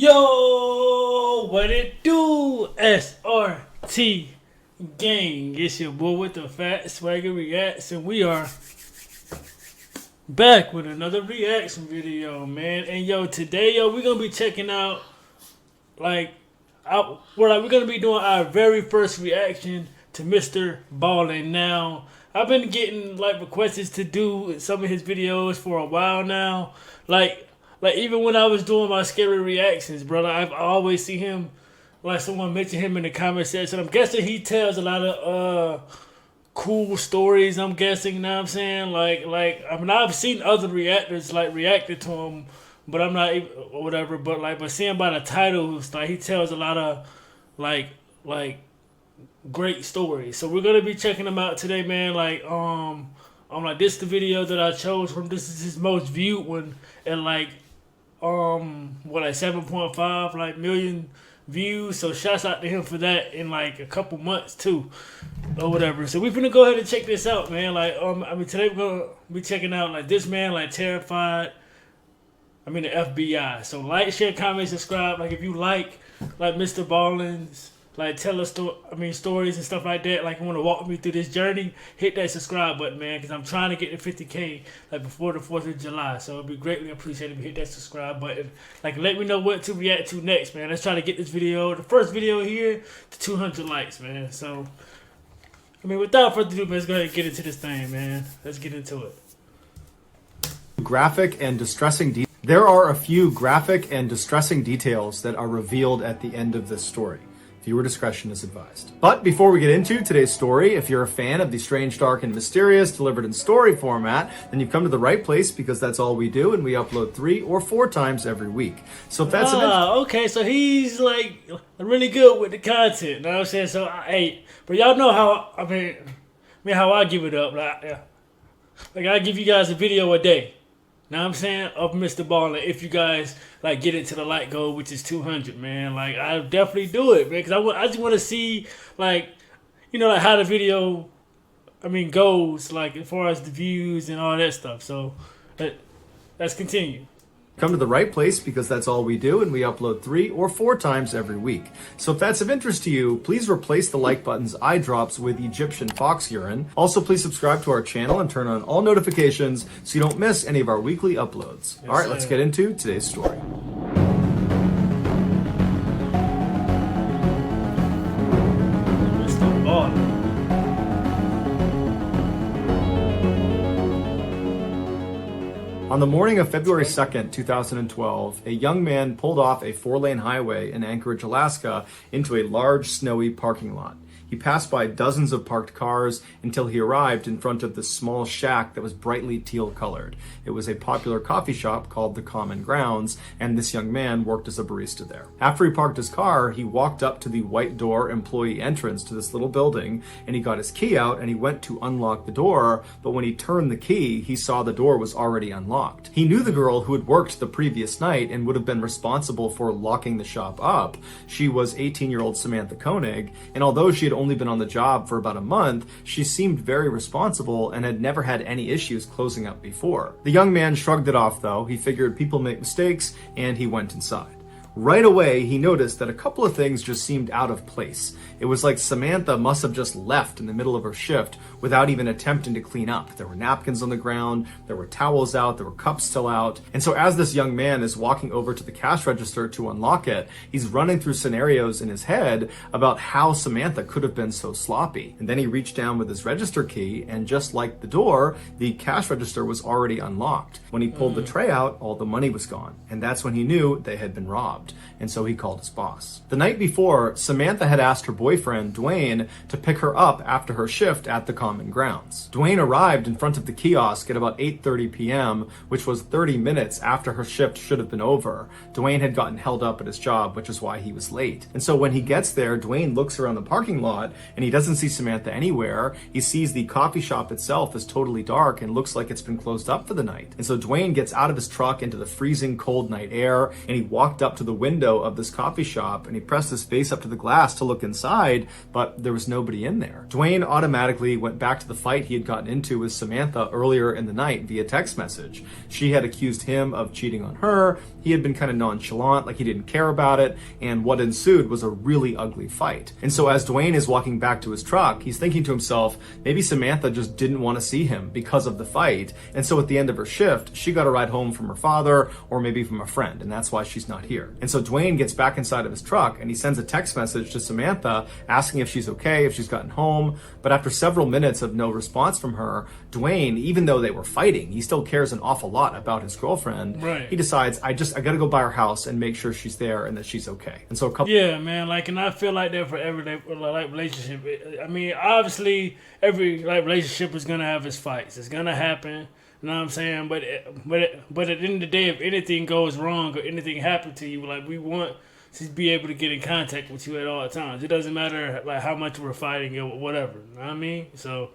Yo, what it do? SRT gang. It's your boy with the fat SwaggyReacts, and we are back with another reaction video, man. And yo, today, we're gonna be checking out we're gonna be doing our very first reaction to Mr.Ballen. Now, I've been getting requests to do some of his videos for a while now. Like even when I was doing my scary reactions, brother, I've always see him, someone mention him in the comment section. I'm guessing he tells a lot of cool stories, I'm guessing, you know what I'm saying? I've seen other reactors reacted to him, but I'm not even, or whatever, but seeing by the titles, he tells a lot of great stories. So we're gonna be checking them out today, man. This is the video that I chose from. This is his most viewed one, and 7.5 million views. So shouts out to him for that in a couple months too, or whatever. So we're gonna go ahead and check this out, man. Today we're gonna be checking out this man terrified. The FBI. So like, share, comment, subscribe. If you like Mr.Ballen's tell us stories and stuff like that, you want to walk me through this journey, hit that subscribe button, man, because I'm trying to get to 50K before the 4th of July. So it'd be greatly appreciated if you hit that subscribe button. Let me know what to react to next, man. Let's try to get this video, the first video here, to 200 likes, man. So without further ado, man, let's go ahead and get into this thing, man. Let's get into it. Graphic and distressing There are a few graphic and distressing details that are revealed at the end of this story. Viewer discretion is advised. But before we get into today's story, if you're a fan of the strange, dark, and mysterious delivered in story format, then you've come to the right place, because that's all we do, and we upload 3 or 4 times every week. So if that's okay, so he's really good with the content, you know what I'm saying? So but y'all know how how I give it up. I give you guys a video a day. Know what I'm saying, of Mr.Ballen, if you guys get into the like goal, which is 200, man. I definitely do it, man, because I just want to see how the video goes, as far as the views and all that stuff. So let's continue. Come to the right place, because that's all we do, and we upload 3 or 4 times every week. So if that's of interest to you, please replace the like button's eye drops with Egyptian fox urine. Also, please subscribe to our channel and turn on all notifications so you don't miss any of our weekly uploads. Yes, all right, let's get into today's story. Mr.Ballen. On the morning of February 2nd, 2012, a young man pulled off a 4-lane highway in Anchorage, Alaska, into a large, snowy parking lot. He passed by dozens of parked cars until he arrived in front of this small shack that was brightly teal-colored. It was a popular coffee shop called the Common Grounds, and this young man worked as a barista there. After he parked his car, he walked up to the white door employee entrance to this little building, and he got his key out and he went to unlock the door, but when he turned the key, he saw the door was already unlocked. He knew the girl who had worked the previous night and would have been responsible for locking the shop up. She was 18-year-old Samantha Koenig, and although she had only been on the job for about a month, she seemed very responsible and had never had any issues closing up before. The young man shrugged it off, though. He figured people make mistakes, and he went inside. Right away, he noticed that a couple of things just seemed out of place. It was like Samantha must have just left in the middle of her shift without even attempting to clean up. There were napkins on the ground, there were towels out, there were cups still out. And so as this young man is walking over to the cash register to unlock it, he's running through scenarios in his head about how Samantha could have been so sloppy. And then he reached down with his register key, and just like the door, the cash register was already unlocked. When he pulled the tray out, all the money was gone. And that's when he knew they had been robbed. And so he called his boss. The night before, Samantha had asked her boyfriend, Dwayne, to pick her up after her shift at the Common Grounds. Dwayne arrived in front of the kiosk at about 8:30 p.m., which was 30 minutes after her shift should have been over. Dwayne had gotten held up at his job, which is why he was late. And so when he gets there, Dwayne looks around the parking lot, and he doesn't see Samantha anywhere. He sees the coffee shop itself is totally dark and looks like it's been closed up for the night. And so Dwayne gets out of his truck into the freezing cold night air, and he walked up to the the window of this coffee shop and he pressed his face up to the glass to look inside, but there was nobody in there. Dwayne automatically went back to the fight he had gotten into with Samantha earlier in the night via text message. She had accused him of cheating on her. He had been kind of nonchalant, like he didn't care about it, and what ensued was a really ugly fight. And so as Dwayne is walking back to his truck, he's thinking to himself, maybe Samantha just didn't want to see him because of the fight, and so at the end of her shift, she got a ride home from her father or maybe from a friend, and that's why she's not here. And so Dwayne gets back inside of his truck and he sends a text message to Samantha asking if she's okay, if she's gotten home, but after several minutes of no response from her, Dwayne, even though they were fighting, he still cares an awful lot about his girlfriend. Right. He decides, I gotta go by her house and make sure she's there and that she's okay. And so a couple... Yeah, man, like, and I feel like that for every, like, relationship. I mean, obviously, every, like, relationship is gonna have its fights. It's gonna happen. You know what I'm saying? But at the end of the day, if anything goes wrong or anything happened to you, like, we want to be able to get in contact with you at all times. It doesn't matter, like, how much we're fighting or whatever. You know what I mean? So...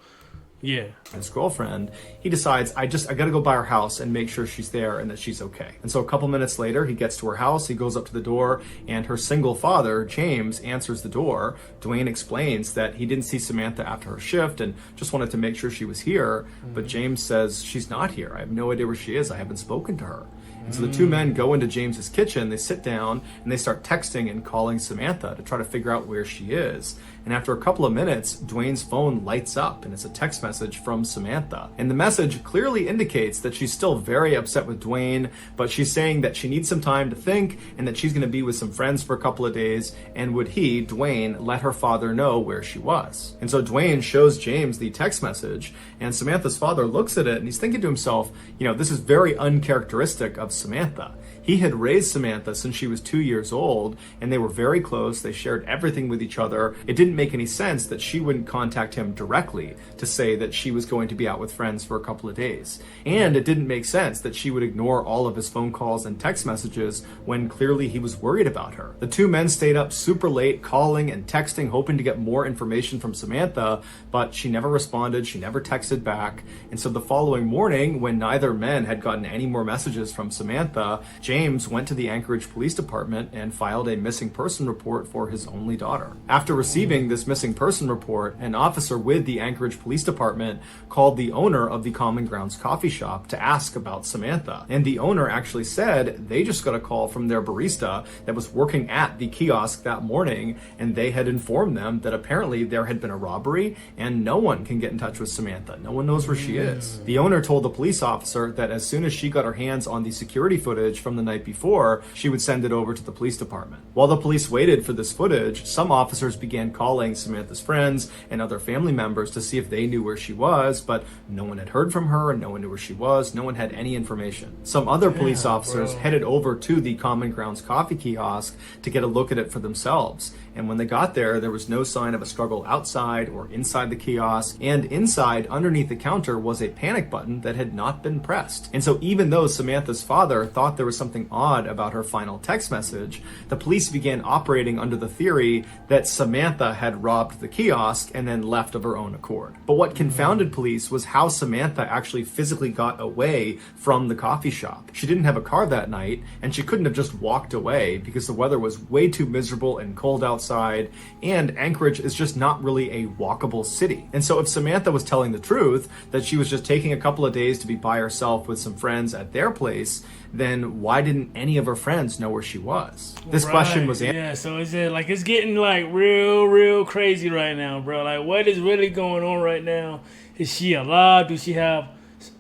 yeah. His girlfriend, he decides, I gotta go by her house and make sure she's there and that she's okay. And so a couple minutes later, he gets to her house, he goes up to the door, and her single father, James, answers the door. Dwayne explains that he didn't see Samantha after her shift and just wanted to make sure she was here, but James says, she's not here. I have no idea where she is. I haven't spoken to her. And so the two men go into James's kitchen, they sit down, and they start texting and calling Samantha to try to figure out where she is. And after a couple of minutes, Dwayne's phone lights up, and it's a text message from Samantha. And the message clearly indicates that she's still very upset with Dwayne, but she's saying that she needs some time to think, and that she's going to be with some friends for a couple of days, and would he, Dwayne, let her father know where she was. And so Dwayne shows James the text message, and Samantha's father looks at it, and he's thinking to himself, you know, this is very uncharacteristic of Samantha. He had raised Samantha since she was 2 years old, and they were very close. They shared everything with each other. It didn't make any sense that she wouldn't contact him directly to say that she was going to be out with friends for a couple of days. And it didn't make sense that she would ignore all of his phone calls and text messages when clearly he was worried about her. The two men stayed up super late, calling and texting, hoping to get more information from Samantha, but she never responded, she never texted back. And so the following morning, when neither man had gotten any more messages from Samantha, James went to the Anchorage Police Department and filed a missing person report for his only daughter. After receiving this missing person report, an officer with the Anchorage Police Department called the owner of the Common Grounds coffee shop to ask about Samantha. And the owner actually said they just got a call from their barista that was working at the kiosk that morning, and they had informed them that apparently there had been a robbery and no one can get in touch with Samantha. No one knows where she is. The owner told the police officer that as soon as she got her hands on the security footage from the night before, she would send it over to the police department. While the police waited for this footage, some officers began calling Samantha's friends and other family members to see if they knew where she was, but no one had heard from her and no one knew where she was. No one had any information. Some other police officers headed over to the Common Grounds coffee kiosk to get a look at it for themselves. And when they got there was no sign of a struggle outside or inside the kiosk, and inside, underneath the counter, was a panic button that had not been pressed. And so even though Samantha's father thought there was something odd about her final text message, the police began operating under the theory that Samantha had robbed the kiosk and then left of her own accord. But what confounded police was how Samantha actually physically got away from the coffee shop. She didn't have a car that night, and she couldn't have just walked away because the weather was way too miserable and cold outside, and Anchorage is just not really a walkable city. And so if Samantha was telling the truth, that she was just taking a couple of days to be by herself with some friends at their place, then why didn't any of her friends know where she was? This question was answered. Yeah, so is it like it's getting like real crazy right now, bro? Like, what is really going on right now? Is she alive? Do she have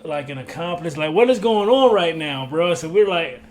like an accomplice? Like, what is going on right now, bro? So we're like,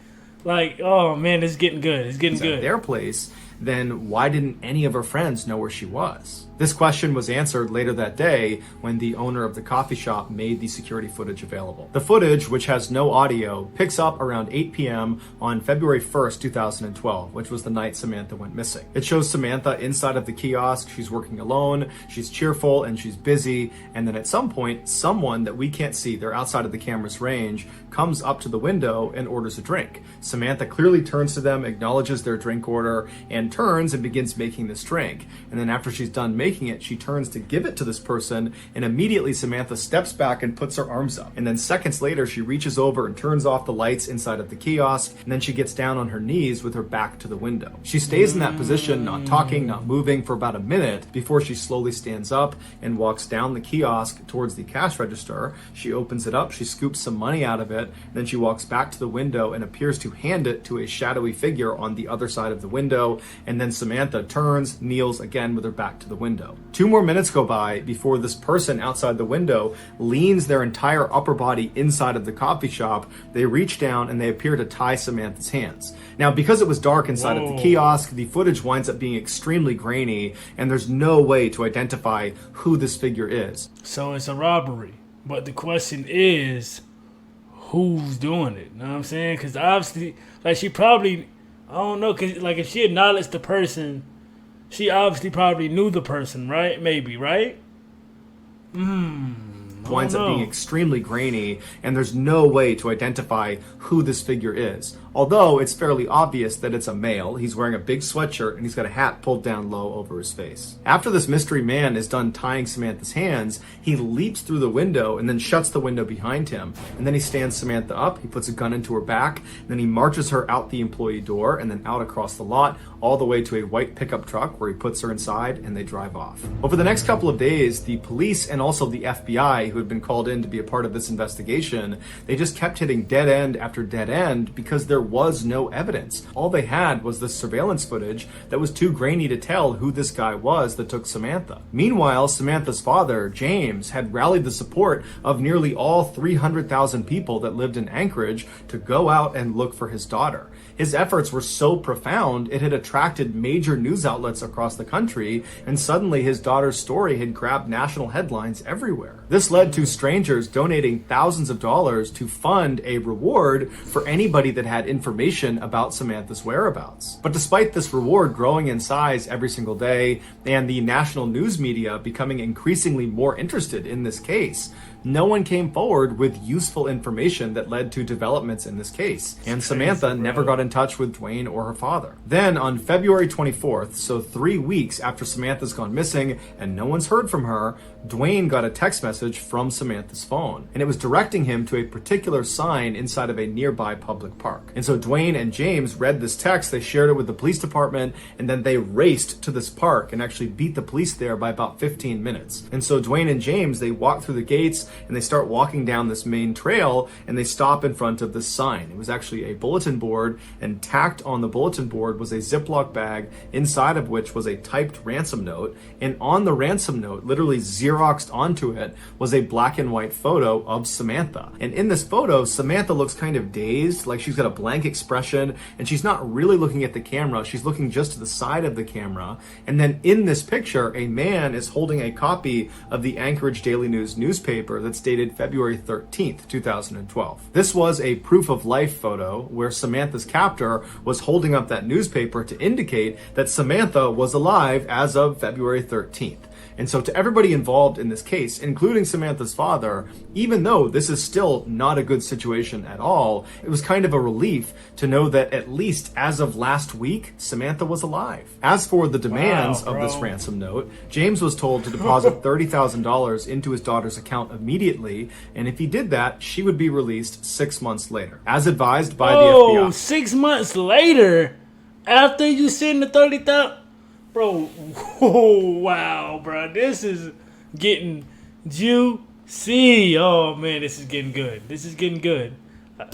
oh man, it's getting good. It's getting good. At their place, then why didn't any of her friends know where she was? This question was answered later that day when the owner of the coffee shop made the security footage available. The footage, which has no audio, picks up around 8 p.m. on February 1st, 2012, which was the night Samantha went missing. It shows Samantha inside of the kiosk. She's working alone, she's cheerful, and she's busy. And then at some point, someone that we can't see, they're outside of the camera's range, comes up to the window and orders a drink. Samantha clearly turns to them, acknowledges their drink order, and turns and begins making this drink. And then after she's done making making it, she turns to give it to this person, and immediately Samantha steps back and puts her arms up. And then seconds later, she reaches over and turns off the lights inside of the kiosk, and then she gets down on her knees with her back to the window. She stays in that position, not talking, not moving, for about a minute before she slowly stands up and walks down the kiosk towards the cash register. She opens it up, she scoops some money out of it, and then she walks back to the window and appears to hand it to a shadowy figure on the other side of the window, and then Samantha turns, kneels again with her back to the window. 2 more minutes go by before this person outside the window leans their entire upper body inside of the coffee shop. They reach down and they appear to tie Samantha's hands. Now, because it was dark inside of the kiosk, the footage winds up being extremely grainy, and there's no way to identify who this figure is. So it's a robbery. But the question is, who's doing it? You know what I'm saying? Because obviously, like, she probably, I don't know, because, like, if she acknowledged the person, she obviously probably knew the person, right? Maybe, right? Winds up being extremely grainy, and there's no way to identify who this figure is. Although it's fairly obvious that it's a male. He's wearing a big sweatshirt and he's got a hat pulled down low over his face. After this mystery man is done tying Samantha's hands, he leaps through the window and then shuts the window behind him. And then he stands Samantha up, he puts a gun into her back, and then he marches her out the employee door and then out across the lot, all the way to a white pickup truck where he puts her inside and they drive off. Over the next couple of days, the police and also the FBI, who had been called in to be a part of this investigation, they just kept hitting dead end after dead end because there was no evidence. All they had was this surveillance footage that was too grainy to tell who this guy was that took Samantha. Meanwhile, Samantha's father, James, had rallied the support of nearly all 300,000 people that lived in Anchorage to go out and look for his daughter. His efforts were so profound, it had attracted major news outlets across the country, and suddenly his daughter's story had grabbed national headlines everywhere. This led to strangers donating thousands of dollars to fund a reward for anybody that had information about Samantha's whereabouts. But despite this reward growing in size every single day, and the national news media becoming increasingly more interested in this case, no one came forward with useful information that led to developments in this case. And Samantha never got in touch with Dwayne or her father. Then on February 24th, so 3 weeks after Samantha's gone missing and no one's heard from her, Dwayne got a text message from Samantha's phone, and it was directing him to a particular sign inside of a nearby public park. And so Dwayne and James read this text, they shared it with the police department, and then they raced to this park and actually beat the police there by about 15 minutes. And so Dwayne and James, they walk through the gates and they start walking down this main trail, and they stop in front of this sign. It was actually a bulletin board, and tacked on the bulletin board was a Ziploc bag, inside of which was a typed ransom note, and on the ransom note, literally Xeroxed onto it, was a black and white photo of Samantha. And in this photo, Samantha looks kind of dazed, like she's got a blank expression, and she's not really looking at the camera, she's looking just to the side of the camera. And then in this picture, a man is holding a copy of the Anchorage Daily News newspaper that's dated February 13th, 2012. This was a proof of life photo where Samantha's captor was holding up that newspaper to indicate that Samantha was alive as of February 13th. And so to everybody involved in this case, including Samantha's father, even though this is still not a good situation at all, it was kind of a relief to know that at least as of last week, Samantha was alive. As for the demands of this ransom note, James was told to deposit $30,000 into his daughter's account immediately, and if he did that, she would be released 6 months later, as advised by the FBI. 6 months later? After you send the 30,000? Bro, wow, bro. This is getting juicy. Oh, man, this is getting good. This is getting good.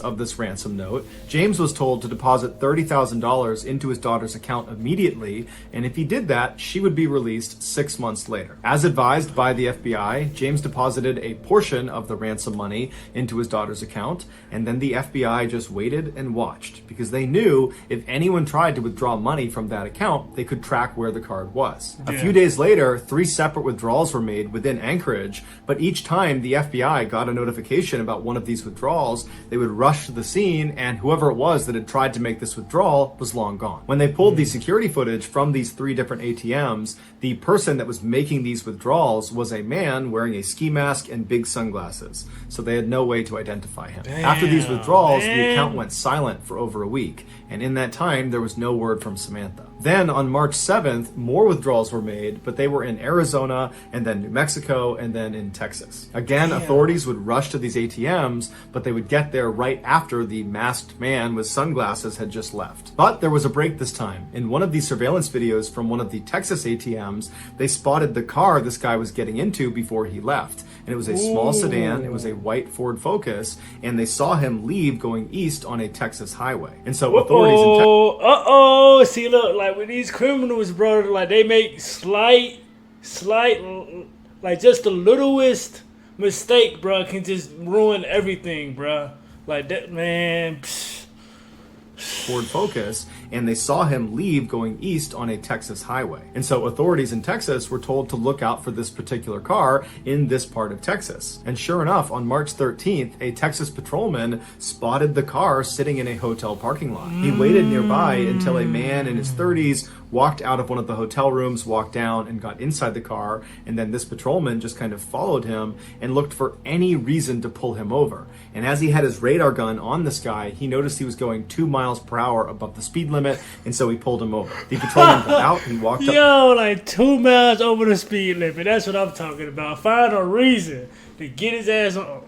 Of this ransom note, James was told to deposit $30,000 into his daughter's account immediately, and if he did that, she would be released 6 months later. As advised by the FBI, James deposited a portion of the ransom money into his daughter's account, and then the FBI just waited and watched, because they knew if anyone tried to withdraw money from that account, they could track where the card was. A few days later, 3 separate withdrawals were made within Anchorage, but each time the FBI got a notification about one of these withdrawals, they would rushed to the scene, and whoever it was that had tried to make this withdrawal was long gone. When they pulled the security footage from these 3 different ATMs, the person that was making these withdrawals was a man wearing a ski mask and big sunglasses, so they had no way to identify him. After these withdrawals, the account went silent for over a week, and in that time, there was no word from Samantha. Then on March 7th, more withdrawals were made, but they were in Arizona, and then New Mexico, and then in Texas. Again, authorities would rush to these ATMs, but they would get there right after the masked man with sunglasses had just left. But there was a break this time. In one of these surveillance videos from one of the Texas ATMs, they spotted the car this guy was getting into before he left. And it was a small sedan, it was a white Ford Focus, and they saw him leave going east on a Texas highway. And so authorities in See, look, like with these criminals, bro, like they make slight, like just the littlest mistake, bro, can just ruin everything, bro. Like that, man. Ford Focus, and they saw him leave going east on a Texas highway. And so authorities in Texas were told to look out for this particular car in this part of Texas. And sure enough, on March 13th, a Texas patrolman spotted the car sitting in a hotel parking lot. He waited nearby until a man in his 30s walked out of one of the hotel rooms, walked down and got inside the car, and then this patrolman just kind of followed him and looked for any reason to pull him over. And as he had his radar gun on this guy, he noticed he was going 2 miles per hour above the speed limit, and so he pulled him over. The patrolman got out, he walked up. Yo, like 2 miles over the speed limit. That's what I'm talking about. Find a reason to get his ass on,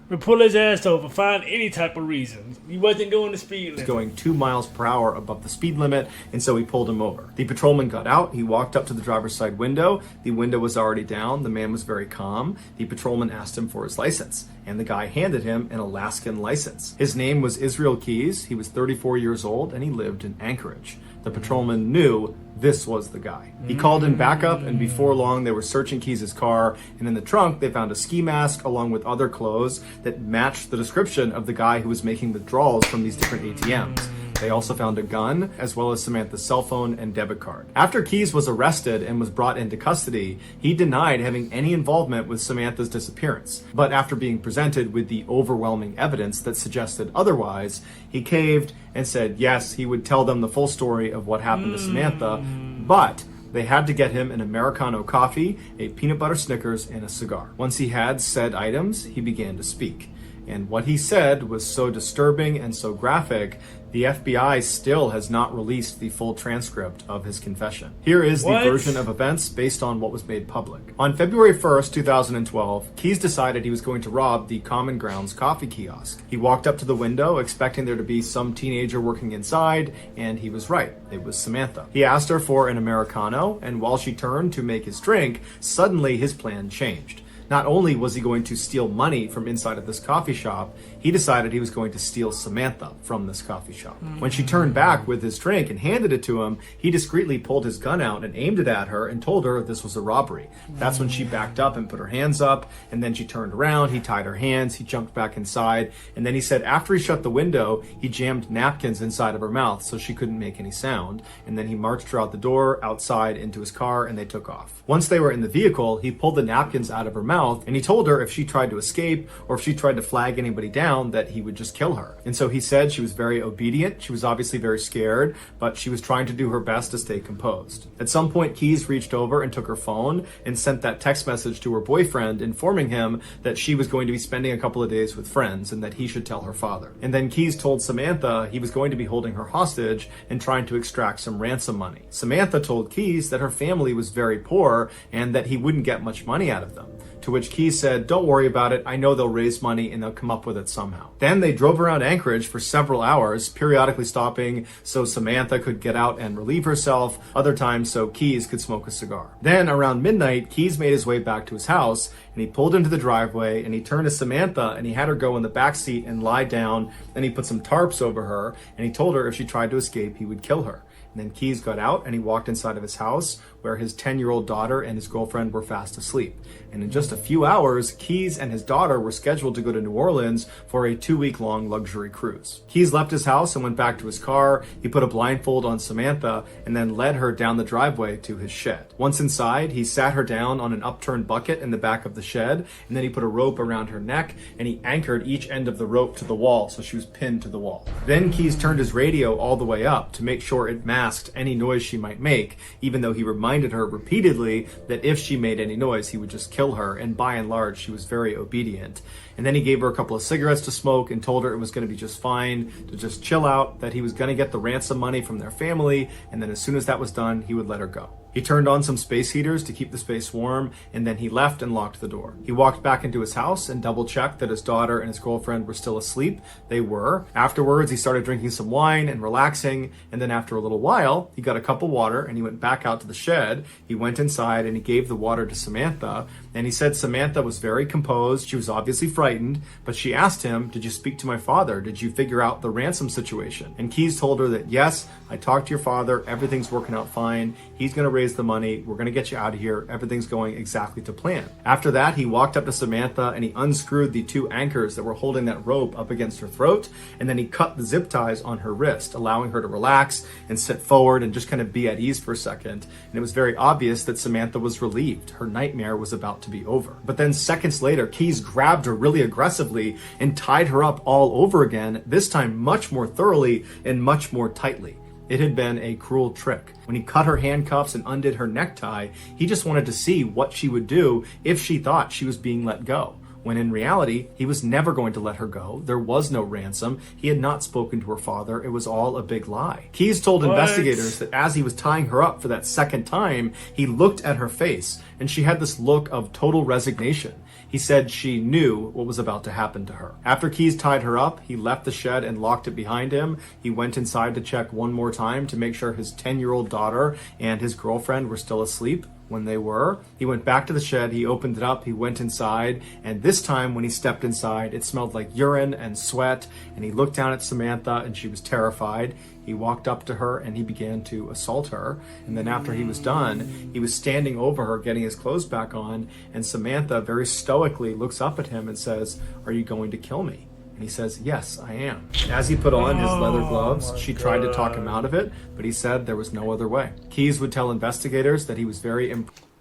to pull his ass over. Find any type of reason. He wasn't doing the speed limit. Going 2 miles per hour above the speed limit, and so he pulled him over. The patrolman got out, he walked up to the driver's side window. The window was already down. The man was very calm. The patrolman asked him for his license, and the guy handed him an Alaskan license. His name was Israel Keys. He was 34 years old, and he lived in Anchorage. The patrolman knew this was the guy. He called in backup, and before long they were searching Keys' car, and in the trunk they found a ski mask along with other clothes that matched the description of the guy who was making withdrawals from these different ATMs. They also found a gun, as well as Samantha's cell phone and debit card. After Keys was arrested and was brought into custody, he denied having any involvement with Samantha's disappearance. But after being presented with the overwhelming evidence that suggested otherwise, he caved and said yes, he would tell them the full story of what happened to Samantha, but they had to get him an Americano coffee, a peanut butter Snickers, and a cigar. Once he had said items, he began to speak. And what he said was so disturbing and so graphic, the FBI still has not released the full transcript of his confession. Here is the version of events based on what was made public. On February 1st, 2012, Keys decided he was going to rob the Common Grounds coffee kiosk. He walked up to the window expecting there to be some teenager working inside, and he was right. It was Samantha. He asked her for an Americano, and while she turned to make his drink, suddenly his plan changed. Not only was he going to steal money from inside of this coffee shop, he decided he was going to steal Samantha from this coffee shop. When she turned back with his drink and handed it to him, he discreetly pulled his gun out and aimed it at her and told her this was a robbery. That's when she backed up and put her hands up, and then she turned around, he tied her hands, he jumped back inside, and then he said after he shut the window, he jammed napkins inside of her mouth so she couldn't make any sound, and then he marched her out the door, outside, into his car, and they took off. Once they were in the vehicle, he pulled the napkins out of her mouth, and he told her if she tried to escape or if she tried to flag anybody down that he would just kill her. And so he said she was very obedient. She was obviously very scared, but she was trying to do her best to stay composed. At some point, Keys reached over and took her phone and sent that text message to her boyfriend informing him that she was going to be spending a couple of days with friends and that he should tell her father. And then Keys told Samantha he was going to be holding her hostage and trying to extract some ransom money. Samantha told Keys that her family was very poor and that he wouldn't get much money out of them. To which Keys said, "Don't worry about it. I know they'll raise money and they'll come up with it somehow." Then they drove around Anchorage for several hours, periodically stopping so Samantha could get out and relieve herself, other times so Keys could smoke a cigar. Then around midnight, Keys made his way back to his house and he pulled into the driveway and he turned to Samantha and he had her go in the back seat and lie down. Then he put some tarps over her and he told her if she tried to escape, he would kill her. And then Keys got out and he walked inside of his house where his 10-year-old daughter and his girlfriend were fast asleep. And in just a few hours, Keys and his daughter were scheduled to go to New Orleans for a 2-week-long luxury cruise. Keys left his house and went back to his car. He put a blindfold on Samantha and then led her down the driveway to his shed. Once inside, he sat her down on an upturned bucket in the back of the shed, and then he put a rope around her neck and he anchored each end of the rope to the wall so she was pinned to the wall. Then Keys turned his radio all the way up to make sure it masked any noise she might make, even though he reminded her repeatedly that if she made any noise, he would just kill her, and by and large, she was very obedient. And then he gave her a couple of cigarettes to smoke and told her it was going to be just fine, to just chill out, that he was going to get the ransom money from their family, and then as soon as that was done, he would let her go. He turned on some space heaters to keep the space warm, and then he left and locked the door. He walked back into his house and double-checked that his daughter and his girlfriend were still asleep. They were. Afterwards, he started drinking some wine and relaxing, and then after a little while, he got a cup of water and he went back out to the shed. He went inside and he gave the water to Samantha, and he said Samantha was very composed. She was obviously frightened, but she asked him, "Did you speak to my father? Did you figure out the ransom situation?" And Keys told her that, "Yes, I talked to your father. Everything's working out fine. He's going to raise the money. We're going to get you out of here. Everything's going exactly to plan." After that, he walked up to Samantha and he unscrewed the 2 anchors that were holding that rope up against her throat, and then he cut the zip ties on her wrist, allowing her to relax and sit forward and just kind of be at ease for a second. And it was very obvious that Samantha was relieved. Her nightmare was about to be over. But then seconds later, Keys grabbed her really aggressively and tied her up all over again, this time much more thoroughly and much more tightly. It had been a cruel trick. When he cut her handcuffs and undid her necktie, he just wanted to see what she would do if she thought she was being let go. When in reality, he was never going to let her go. There was no ransom. He had not spoken to her father. It was all a big lie. Keys told investigators that as he was tying her up for that second time, he looked at her face, and she had this look of total resignation. He said she knew what was about to happen to her. After Keys tied her up, he left the shed and locked it behind him. He went inside to check one more time to make sure his 10-year-old daughter and his girlfriend were still asleep. When they were, he went back to the shed, he opened it up, he went inside, and this time when he stepped inside, it smelled like urine and sweat, and he looked down at Samantha and she was terrified. He walked up to her and he began to assault her, and then after he was done, he was standing over her getting his clothes back on, and Samantha very stoically looks up at him and says, "Are you going to kill me?" And he says, "Yes, I am." As he put on his leather gloves, she tried to talk him out of it, but he said there was no other way. Keys would tell investigators that he was very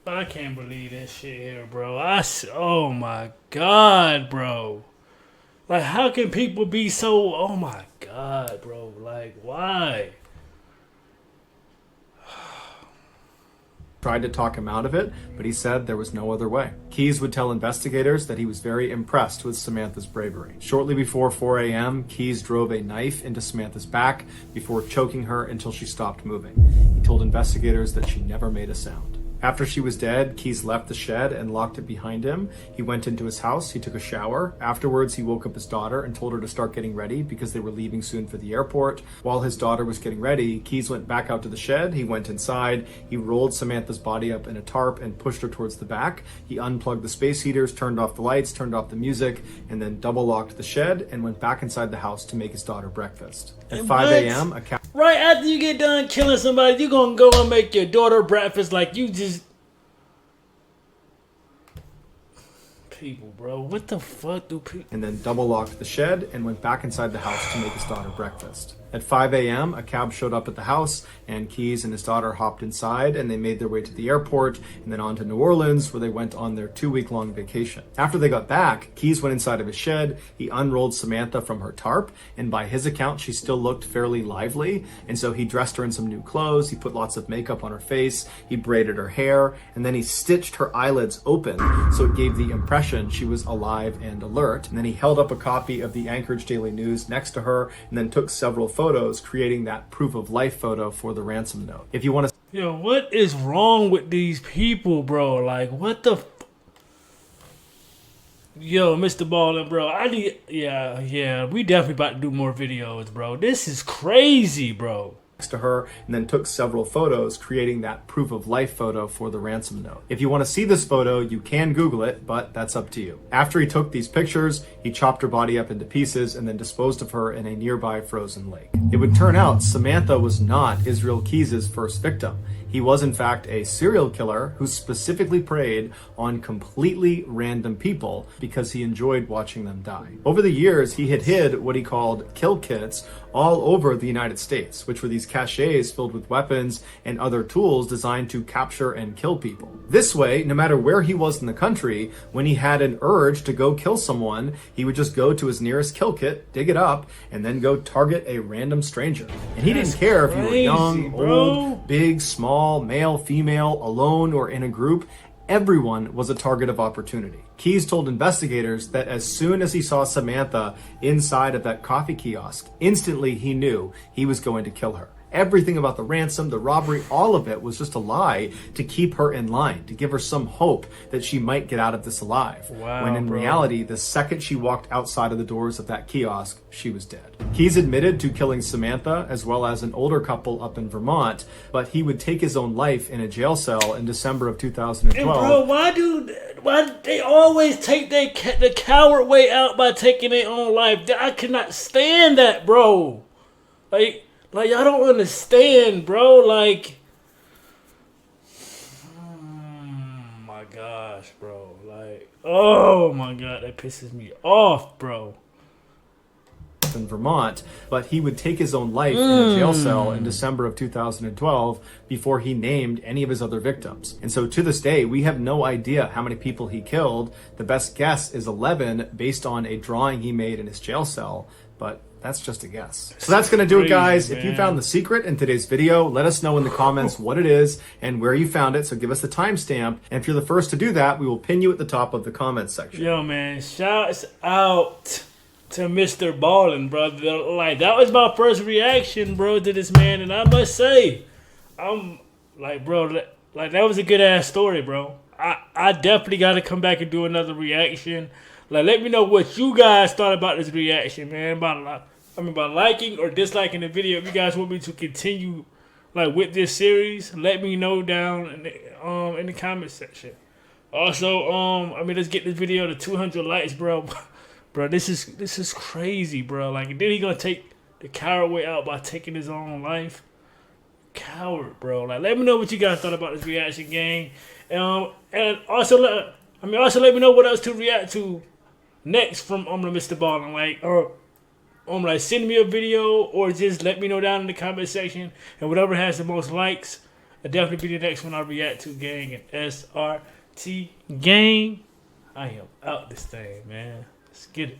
I can't believe this shit here, bro. Oh my God, bro. Like, how can people be so, oh my God, bro. Like, why? tried to talk him out of it, but he said there was no other way. Keys would tell investigators that he was very impressed with Samantha's bravery. Shortly before 4 a.m., Keys drove a knife into Samantha's back before choking her until she stopped moving. He told investigators that she never made a sound. After she was dead, Keys left the shed and locked it behind him. He went into his house, he took a shower. Afterwards, he woke up his daughter and told her to start getting ready because they were leaving soon for the airport. While his daughter was getting ready, Keys went back out to the shed. He went inside, he rolled Samantha's body up in a tarp and pushed her towards the back. He unplugged the space heaters, turned off the lights, turned off the music, and then double locked the shed and went back inside the house to make his daughter breakfast. At 5 a.m., right after you get done killing somebody, you gonna go and make your daughter breakfast like you just... People, bro. What the fuck do people... And then double locked the shed and went back inside the house to make his daughter breakfast. At 5 a.m., a cab showed up at the house, and Keys and his daughter hopped inside, and they made their way to the airport, and then on to New Orleans, where they went on their 2-week-long vacation. After they got back, Keys went inside of his shed, he unrolled Samantha from her tarp, and by his account, she still looked fairly lively, and so he dressed her in some new clothes, he put lots of makeup on her face, he braided her hair, and then he stitched her eyelids open, so it gave the impression she was alive and alert, and then he held up a copy of the Anchorage Daily News next to her, and then took several photos, creating that proof of life photo for the ransom note. If you want to... Yo, what is wrong with these people, bro? Like, what the... Yo, Mr.Ballen, bro, I need... Yeah, we definitely about to do more videos, bro. This is crazy, bro. to her and then took several photos, creating that proof of life photo for the ransom note. If you want to see this photo, you can Google it, but that's up to you. After he took these pictures, he chopped her body up into pieces and then disposed of her in a nearby frozen lake. It would turn out Samantha was not Israel Keys' first victim. He was in fact a serial killer who specifically preyed on completely random people because he enjoyed watching them die. Over the years, he had hid what he called kill kits all over the United States, which were these caches filled with weapons and other tools designed to capture and kill people. This way, no matter where he was in the country, when he had an urge to go kill someone, he would just go to his nearest kill kit, dig it up, and then go target a random stranger. And he didn't care if you were young, old, big, small, male, female, alone, or in a group. Everyone was a target of opportunity. Keys told investigators that as soon as he saw Samantha inside of that coffee kiosk, instantly he knew he was going to kill her. Everything about the ransom, the robbery, all of it was just a lie to keep her in line, to give her some hope that she might get out of this alive. Wow, when in bro. reality, the second she walked outside of the doors of that kiosk, she was dead. Keys admitted to killing Samantha as well as an older couple up in Vermont, but he would take his own life in a jail cell in December of 2012. And bro, why they always take the coward way out by taking their own life? I cannot stand that, bro. Like y'all don't understand, bro. Like, oh my gosh, bro. Like, oh my god, that pisses me off, bro. In Vermont, but he would take his own life in a jail cell in December of 2012 before he named any of his other victims. And so to this day, we have no idea how many people he killed. The best guess is 11 based on a drawing he made in his jail cell, but that's just a guess. So that's going to do it, guys. If you found the secret in today's video, let us know in the comments what it is and where you found it. So give us the timestamp. And if you're the first to do that, we will pin you at the top of the comments section. Yo, man, shouts out to Mr.Ballen, brother. Like, that was my first reaction, bro, to this man. And I must say, I'm like, bro, like that was a good ass story, bro. I definitely got to come back and do another reaction. Like, let me know what you guys thought about this reaction, man. About liking or disliking the video. If you guys want me to continue, like, with this series, let me know down in the comment section. Also, let's get this video to 200 likes, bro. Bro, this is crazy, bro. Like, and then he gonna take the coward way out by taking his own life. Coward, bro. Like, let me know what you guys thought about this reaction, gang. And also let me know what else to react to next from the Mr.Ballen. Like, send me a video or just let me know down in the comment section. And whatever has the most likes, it'll definitely be the next one I react to, gang. And SRT gang, I am out this thing, man. Let's get it.